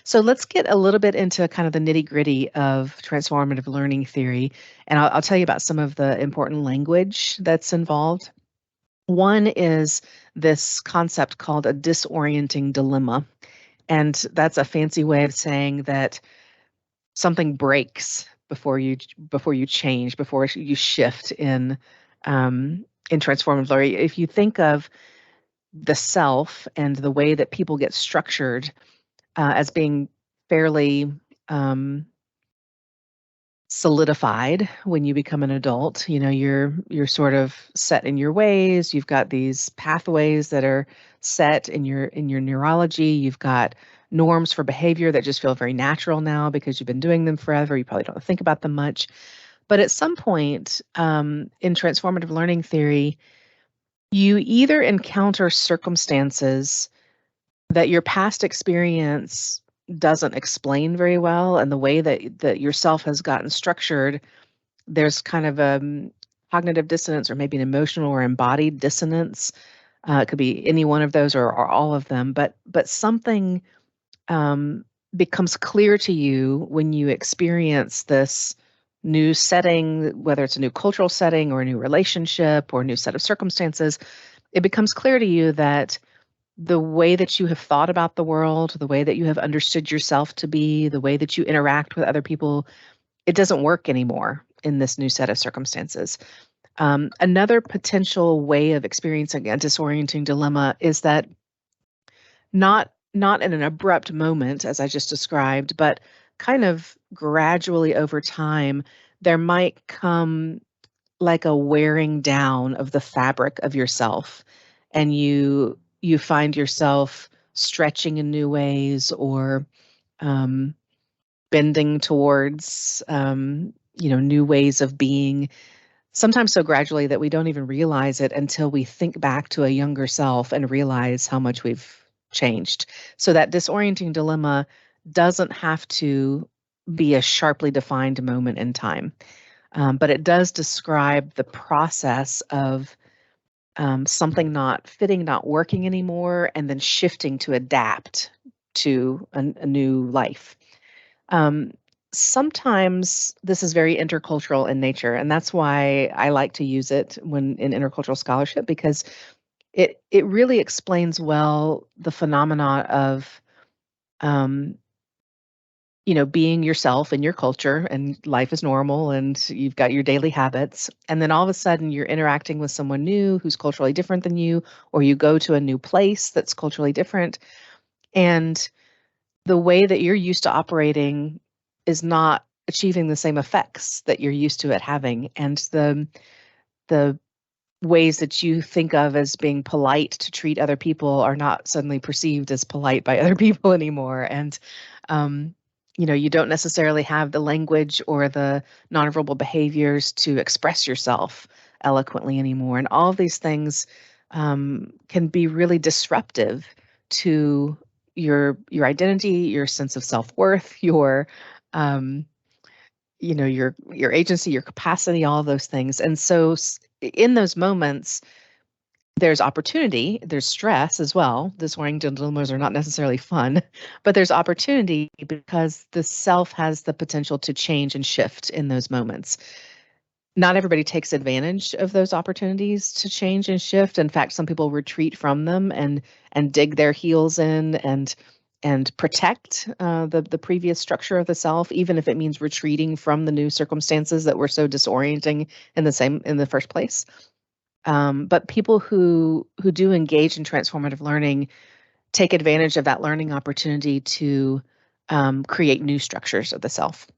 So let's get a little bit into kind of the nitty-gritty of transformative learning theory, and I'll tell you about some of the important language that's involved. One is this concept called a disorienting dilemma, and that's a fancy way of saying that something breaks before you change, before you shift in transformative learning. If you think of the self and the way that people get structured as being fairly um, solidified when you become an adult. You know, you're sort of set in your ways. You've got these pathways that are set in your neurology. You've got norms for behavior that just feel very natural now because you've been doing them forever. You probably don't think about them much. But at some point in transformative learning theory, you either encounter circumstances that your past experience doesn't explain very well, and the way that yourself has gotten structured, there's kind of a cognitive dissonance or maybe an emotional or embodied dissonance. It could be any one of those or all of them, but something um, becomes clear to you when you experience this new setting, whether it's a new cultural setting or a new relationship or a new set of circumstances. It becomes clear to you that the way that you have thought about the world, the way that you have understood yourself to be, the way that you interact with other people, it doesn't work anymore in this new set of circumstances. Another potential way of experiencing a disorienting dilemma is that not in an abrupt moment, as I just described, but kind of gradually over time, there might come like a wearing down of the fabric of yourself, and you find yourself stretching in new ways or um, bending towards new ways of being, sometimes so gradually that we don't even realize it until we think back to a younger self and realize how much we've changed. So that disorienting dilemma doesn't have to be a sharply defined moment in time. But it does describe the process of something not fitting, not working anymore, and then shifting to adapt to a new life. Um, Sometimes this is very intercultural in nature, and that's why I like to use it when in intercultural scholarship, because it really explains well the phenomena of um, being yourself in your culture and life is normal and you've got your daily habits. And then all of a sudden you're interacting with someone new who's culturally different than you, or you go to a new place that's culturally different. And the way that you're used to operating is not achieving the same effects that you're used to it having. And the ways that you think of as being polite to treat other people are not suddenly perceived as polite by other people anymore. And um, you don't necessarily have the language or the nonverbal behaviors to express yourself eloquently anymore. And all of these things can be really disruptive to your identity, your sense of self-worth, um, your agency, your capacity, all of those things. And so in those moments, there's opportunity, there's stress as well. Disorienting dilemmas are not necessarily fun, but there's opportunity because the self has the potential to change and shift in those moments. Not everybody takes advantage of those opportunities to change and shift. In fact, some people retreat from them and dig their heels in and protect the previous structure of the self, even if it means retreating from the new circumstances that were so disorienting in the first place. But people who do engage in transformative learning take advantage of that learning opportunity to create new structures of the self.